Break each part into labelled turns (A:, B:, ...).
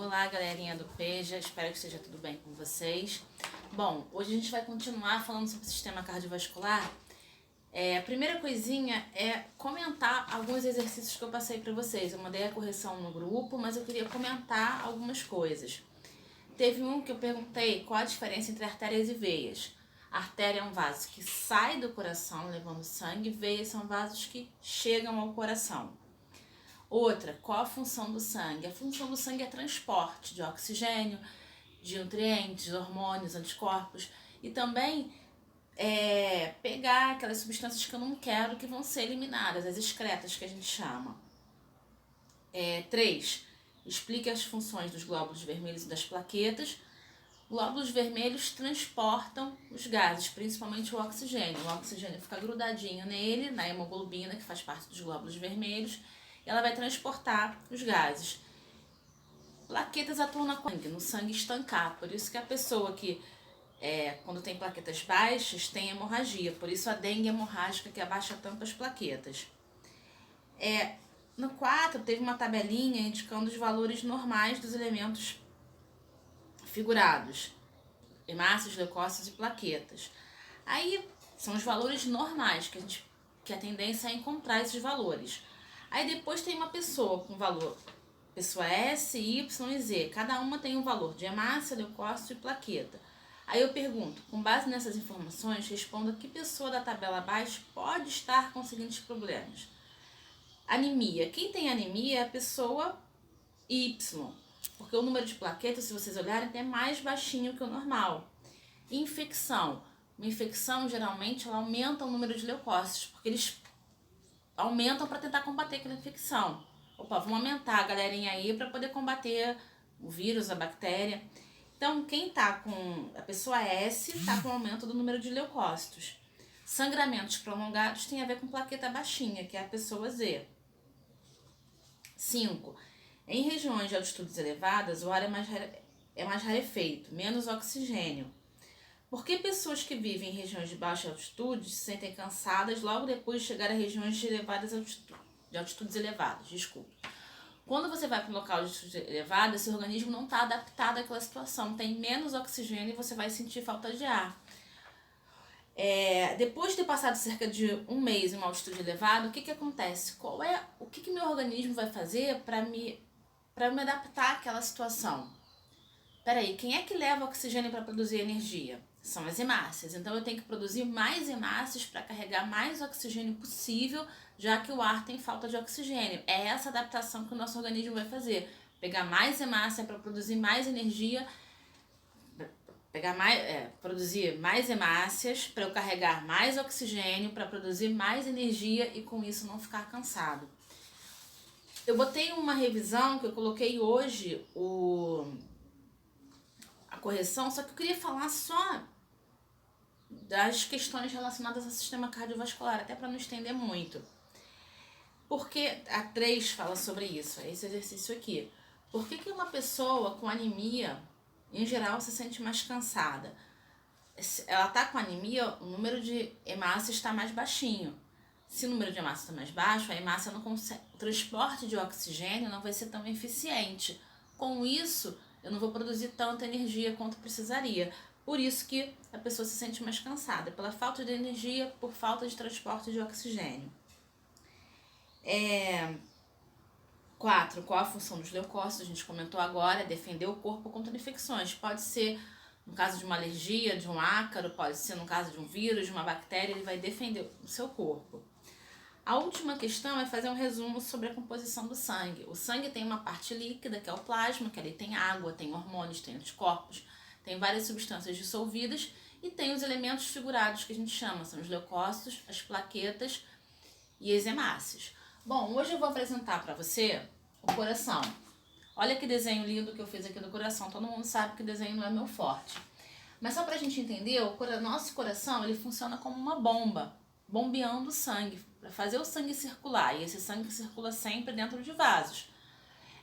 A: Olá, galerinha do PEJA, espero que esteja tudo bem com vocês. Bom, hoje a gente vai continuar falando sobre o sistema cardiovascular. A primeira coisinha é comentar alguns exercícios que eu passei para vocês. Eu mandei a correção no grupo, mas eu queria comentar algumas coisas. Teve um que eu perguntei qual a diferença entre artérias e veias. A artéria é um vaso que sai do coração levando sangue, veias são vasos que chegam ao coração. Outra, qual a função do sangue? A função do sangue é transporte de oxigênio, de nutrientes, hormônios, anticorpos e também pegar aquelas substâncias que eu não quero que vão ser eliminadas, as excretas que a gente chama. 3. Explique as funções dos glóbulos vermelhos e das plaquetas. Glóbulos vermelhos transportam os gases, principalmente o oxigênio. O oxigênio fica grudadinho nele, na hemoglobina, que faz parte dos glóbulos vermelhos, e ela vai transportar os gases. Plaquetas atuam no sangue estancar, por isso que a pessoa que, quando tem plaquetas baixas, tem hemorragia, por isso a dengue hemorrágica que abaixa tanto as plaquetas. No 4, teve uma tabelinha indicando os valores normais dos elementos figurados, hemácias, leucócitos e plaquetas. Aí são os valores normais que a tendência é encontrar esses valores. Aí depois tem uma pessoa com valor, pessoa S, Y e Z. Cada uma tem um valor de hemácia, leucócito e plaqueta. Aí eu pergunto, com base nessas informações, responda que pessoa da tabela abaixo pode estar com os seguintes problemas. Anemia. Quem tem anemia é a pessoa Y, porque o número de plaquetas, se vocês olharem, é mais baixinho que o normal. Infecção. Uma infecção, geralmente, ela aumenta o número de leucócitos, porque eles aumentam para tentar combater aquela infecção. Vamos aumentar a galerinha aí para poder combater o vírus, a bactéria. Então, quem tá com a pessoa S tá com aumento do número de leucócitos. Sangramentos prolongados tem a ver com plaqueta baixinha, que é a pessoa Z. 5. Em regiões de altitudes elevadas, o ar é mais rarefeito, menos oxigênio. Por que pessoas que vivem em regiões de baixa altitude se sentem cansadas logo depois de chegar a regiões de altitudes elevadas? Quando você vai para um local de altitude elevada, seu organismo não está adaptado àquela situação, tem menos oxigênio e você vai sentir falta de ar. Depois de ter passado cerca de um mês em uma altitude elevada, o que acontece? O que meu organismo vai fazer para me adaptar àquela situação? Peraí, quem é que leva oxigênio para produzir energia? São as hemácias. Então eu tenho que produzir mais hemácias para carregar mais oxigênio possível, já que o ar tem falta de oxigênio. É essa adaptação que o nosso organismo vai fazer. Pegar mais hemácia para produzir mais energia, produzir mais hemácias para eu carregar mais oxigênio, para produzir mais energia e com isso não ficar cansado. Eu botei uma revisão que eu coloquei hoje, a correção, só que eu queria falar só das questões relacionadas ao sistema cardiovascular, até para não estender muito. Porque a 3 fala sobre isso, esse exercício aqui. Por que uma pessoa com anemia, em geral, se sente mais cansada? Ela está com anemia, o número de hemácias está mais baixinho. Se o número de hemácias está mais baixo, a hemácia não consegue, o transporte de oxigênio não vai ser tão eficiente. Com isso, eu não vou produzir tanta energia quanto precisaria. Por isso que a pessoa se sente mais cansada, pela falta de energia, por falta de transporte de oxigênio. 4. Qual a função dos leucócitos? A gente comentou agora, é defender o corpo contra infecções. Pode ser no caso de uma alergia, de um ácaro, pode ser no caso de um vírus, de uma bactéria, ele vai defender o seu corpo. A última questão é fazer um resumo sobre a composição do sangue. O sangue tem uma parte líquida, que é o plasma, que ali tem água, tem hormônios, tem anticorpos, tem várias substâncias dissolvidas e tem os elementos figurados que a gente chama, são os leucócitos, as plaquetas e as hemácias. Bom, hoje eu vou apresentar para você o coração. Olha que desenho lindo que eu fiz aqui do coração. Todo mundo sabe que desenho não é meu forte. Mas só pra gente entender, nosso coração ele funciona como uma bomba, bombeando o sangue, para fazer o sangue circular. E esse sangue circula sempre dentro de vasos.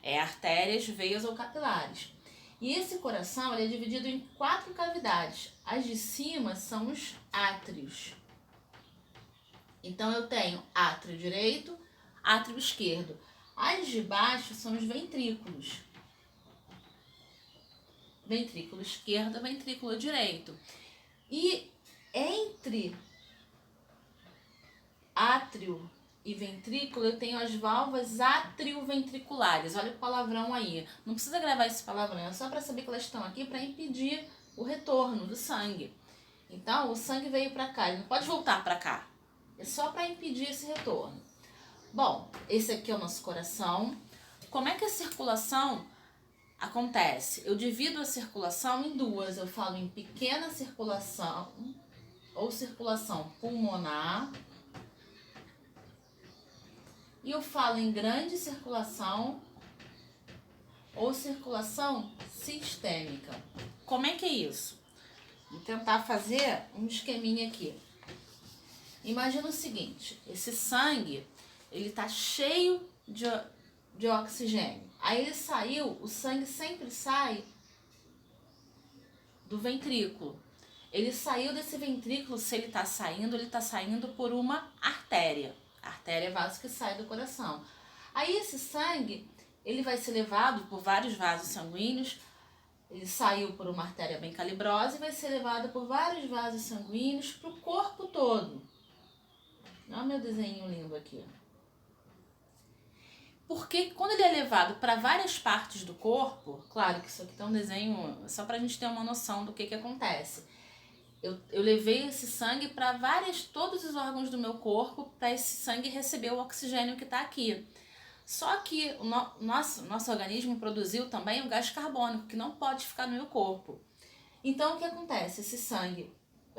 A: Artérias, veias ou capilares. E esse coração ele é dividido em 4 cavidades. As de cima são os átrios. Então eu tenho átrio direito, átrio esquerdo. As de baixo são os ventrículos. ventrículo esquerdo e ventrículo direito. E entre átrio e ventrículo eu tenho as válvulas atrioventriculares. Olha o palavrão aí. Não precisa gravar esse palavrão, é só para saber que elas estão aqui para impedir o retorno do sangue. Então, o sangue veio para cá, ele não pode voltar para cá. É só para impedir esse retorno. Bom, esse aqui é o nosso coração. Como é que a circulação acontece? Eu divido a circulação em duas. Eu falo em pequena circulação ou circulação pulmonar. E eu falo em grande circulação ou circulação sistêmica. Como é que é isso? Vou tentar fazer um esqueminha aqui. Imagina o seguinte, esse sangue, ele tá cheio de oxigênio. Aí ele saiu, o sangue sempre sai do ventrículo. Ele saiu desse ventrículo, se ele tá saindo por uma artéria. A artéria é vaso que sai do coração. Aí esse sangue, ele vai ser levado por vários vasos sanguíneos. Ele saiu por uma artéria bem calibrosa e vai ser levado por vários vasos sanguíneos para o corpo todo. Olha meu desenho lindo aqui. Porque quando ele é levado para várias partes do corpo, claro que isso aqui tá um desenho só para a gente ter uma noção do que acontece. Eu levei esse sangue para todos os órgãos do meu corpo para esse sangue receber o oxigênio que está aqui. Só que o nosso organismo produziu também o gás carbônico, que não pode ficar no meu corpo. Então, o que acontece? Esse sangue,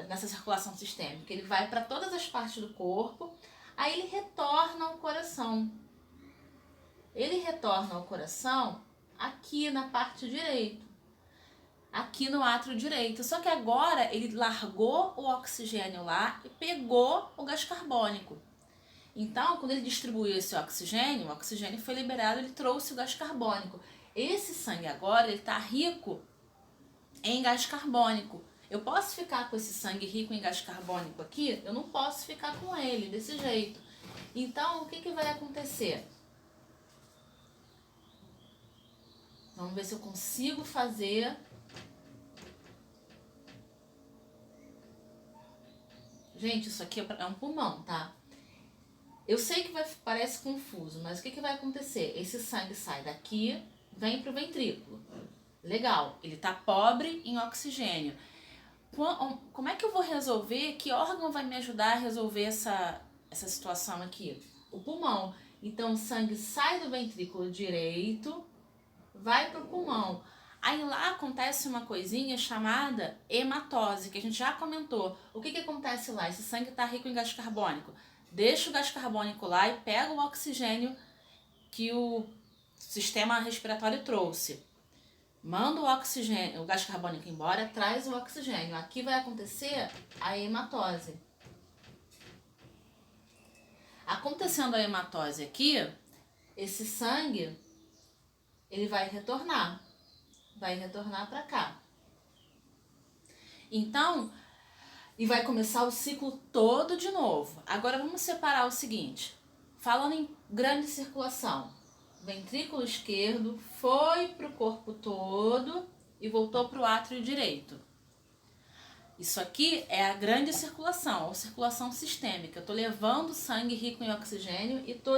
A: nessa circulação sistêmica, ele vai para todas as partes do corpo, aí ele retorna ao coração. Ele retorna ao coração aqui na parte direita, aqui no átrio direito. Só que agora ele largou o oxigênio lá e pegou o gás carbônico. Então, quando ele distribuiu esse oxigênio, o oxigênio foi liberado, ele trouxe o gás carbônico. Esse sangue agora, ele está rico em gás carbônico. Eu posso ficar com esse sangue rico em gás carbônico aqui? Eu não posso ficar com ele desse jeito. Então, o que vai acontecer? Vamos ver se eu consigo fazer. Gente, isso aqui é um pulmão, tá? Eu sei que parece confuso, mas o que vai acontecer? Esse sangue sai daqui, vem pro ventrículo. Legal, ele tá pobre em oxigênio. Como é que eu vou resolver? Que órgão vai me ajudar a resolver essa situação aqui? O pulmão. Então, o sangue sai do ventrículo direito, vai pro pulmão. Aí lá acontece uma coisinha chamada hematose, que a gente já comentou. O que acontece lá? Esse sangue tá rico em gás carbônico. Deixa o gás carbônico lá e pega o oxigênio que o sistema respiratório trouxe. Manda o oxigênio, o gás carbônico embora, traz o oxigênio. Aqui vai acontecer a hematose. Acontecendo a hematose aqui, esse sangue, ele vai retornar para cá. Então, e vai começar o ciclo todo de novo. Agora vamos separar o seguinte, falando em grande circulação. Ventrículo esquerdo foi para o corpo todo e voltou para o átrio direito. Isso aqui é a grande circulação, ou circulação sistêmica. Eu estou levando sangue rico em oxigênio e estou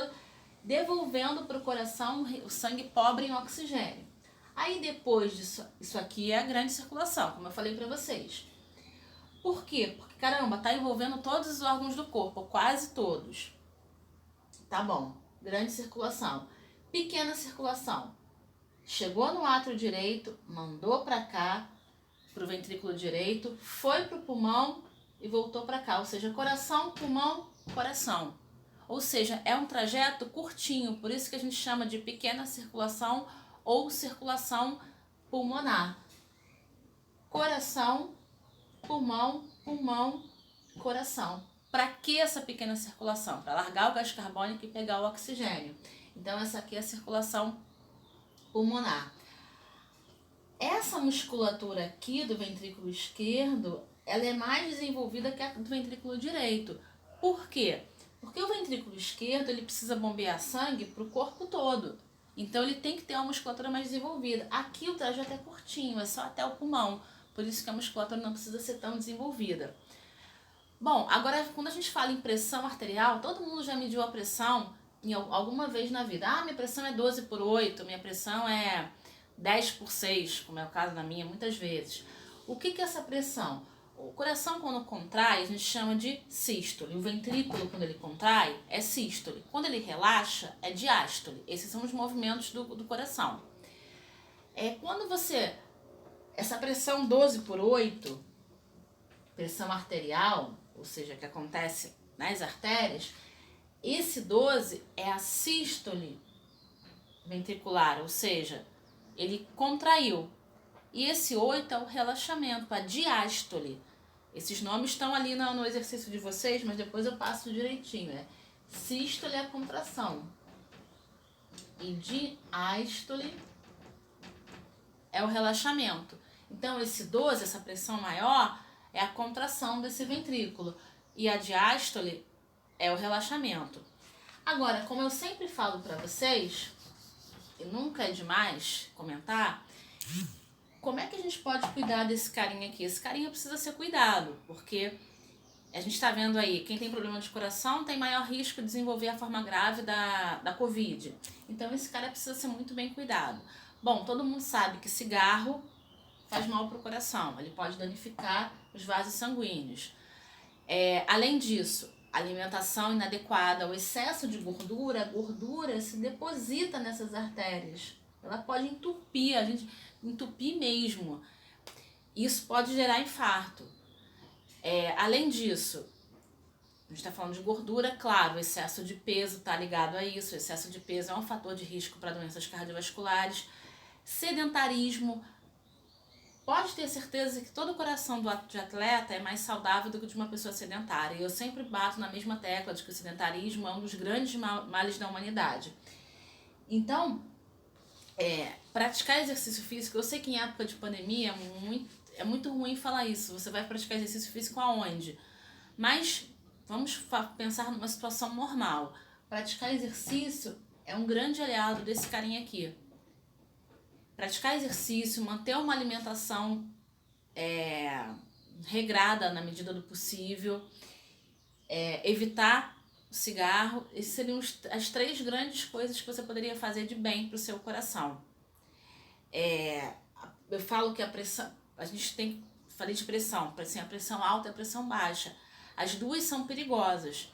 A: devolvendo para o coração o sangue pobre em oxigênio. Aí depois disso, isso aqui é a grande circulação, como eu falei para vocês. Por quê? Porque, caramba, tá envolvendo todos os órgãos do corpo, quase todos. Tá bom, grande circulação. Pequena circulação. Chegou no átrio direito, mandou para cá, pro ventrículo direito, foi pro pulmão e voltou para cá. Ou seja, coração, pulmão, coração. Ou seja, é um trajeto curtinho, por isso que a gente chama de pequena circulação ou circulação pulmonar. Coração, pulmão, pulmão, coração. Para que essa pequena circulação? Para largar o gás carbônico e pegar o oxigênio. Então, essa aqui é a circulação pulmonar. Essa musculatura aqui do ventrículo esquerdo, ela é mais desenvolvida que a do ventrículo direito. Por quê? Porque o ventrículo esquerdo, ele precisa bombear sangue para o corpo todo. Então ele tem que ter uma musculatura mais desenvolvida. Aqui o trajeto é curtinho, é só até o pulmão. Por isso que a musculatura não precisa ser tão desenvolvida. Bom, agora quando a gente fala em pressão arterial, todo mundo já mediu a pressão alguma vez na vida. Ah, minha pressão é 12/8, minha pressão é 10/6, como é o caso da minha, muitas vezes. O que é essa pressão? O coração, quando contrai, a gente chama de sístole. O ventrículo, quando ele contrai, é sístole. Quando ele relaxa, é diástole. Esses são os movimentos do coração. Quando essa pressão 12/8, pressão arterial, ou seja, que acontece nas artérias, esse 12 é a sístole ventricular, ou seja, ele contraiu. E esse 8 é o relaxamento, a diástole. Esses nomes estão ali no exercício de vocês, mas depois eu passo direitinho. Sístole é a contração. E diástole é o relaxamento. Então, esse 12, essa pressão maior, é a contração desse ventrículo. E a diástole é o relaxamento. Agora, como eu sempre falo para vocês, e nunca é demais comentar, como é que a gente pode cuidar desse carinha aqui? Esse carinha precisa ser cuidado, porque a gente está vendo aí, quem tem problema de coração tem maior risco de desenvolver a forma grave da Covid. Então esse cara precisa ser muito bem cuidado. Bom, todo mundo sabe que cigarro faz mal para o coração, ele pode danificar os vasos sanguíneos. Além disso, alimentação inadequada, o excesso de gordura, a gordura se deposita nessas artérias. Ela pode entupir, a gente entupir mesmo. Isso pode gerar infarto. Além disso, a gente está falando de gordura, claro, o excesso de peso está ligado a isso. O excesso de peso é um fator de risco para doenças cardiovasculares. Sedentarismo. Pode ter certeza que todo coração de atleta é mais saudável do que o de uma pessoa sedentária. E eu sempre bato na mesma tecla de que o sedentarismo é um dos grandes males da humanidade. Então, praticar exercício físico, eu sei que em época de pandemia é muito ruim falar isso. Você vai praticar exercício físico aonde? Mas vamos pensar numa situação normal. Praticar exercício é um grande aliado desse carinha aqui. Praticar exercício, manter uma alimentação regrada na medida do possível, evitar o cigarro. Essas seriam as 3 grandes coisas que você poderia fazer de bem para o seu coração. Eu falo que a pressão, a gente falei de pressão, a pressão alta e a pressão baixa. As duas são perigosas,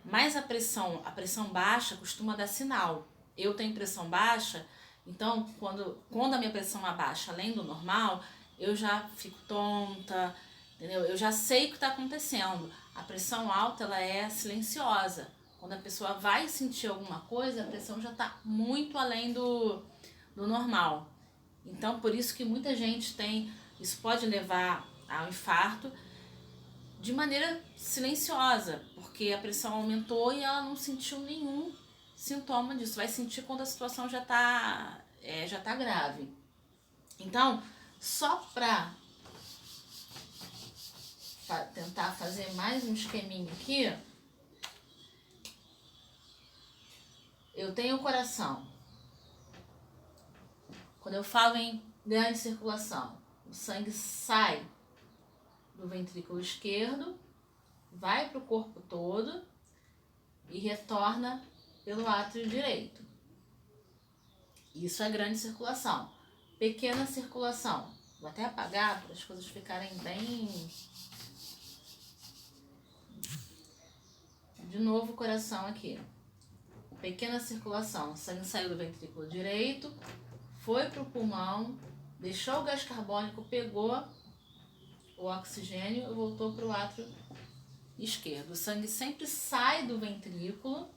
A: mas a pressão baixa costuma dar sinal. Eu tenho pressão baixa, então quando a minha pressão abaixa além do normal, eu já fico tonta, entendeu? Eu já sei o que está acontecendo. A pressão alta, ela é silenciosa. Quando a pessoa vai sentir alguma coisa, a pressão já está muito além do normal. Então, por isso que muita gente isso pode levar ao infarto de maneira silenciosa, porque a pressão aumentou e ela não sentiu nenhum sintoma disso. Vai sentir quando a situação já tá grave. Então, só para tentar fazer mais um esqueminha aqui, eu tenho o coração. Quando eu falo em grande circulação, o sangue sai do ventrículo esquerdo, vai para o corpo todo e retorna pelo átrio direito. Isso é grande circulação. Pequena circulação. Vou até apagar para as coisas ficarem bem... De novo o coração aqui. Pequena circulação. O sangue saiu do ventrículo direito, foi para o pulmão, deixou o gás carbônico, pegou o oxigênio e voltou para o átrio esquerdo. O sangue sempre sai do ventrículo.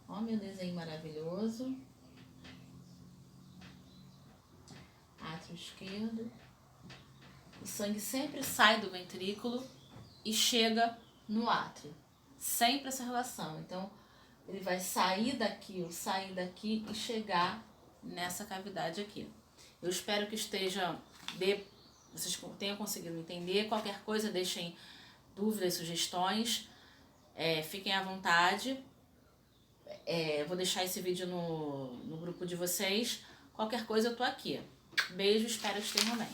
A: Ó, meu desenho maravilhoso. Átrio esquerdo. O sangue sempre sai do ventrículo e chega no átrio. Sempre essa relação. Então, ele vai sair daqui e chegar nessa cavidade aqui. Eu espero que vocês tenham conseguido entender. Qualquer coisa, deixem dúvidas, sugestões. Fiquem à vontade. Vou deixar esse vídeo no grupo de vocês. Qualquer coisa eu tô aqui. Beijo, espero que estejam bem.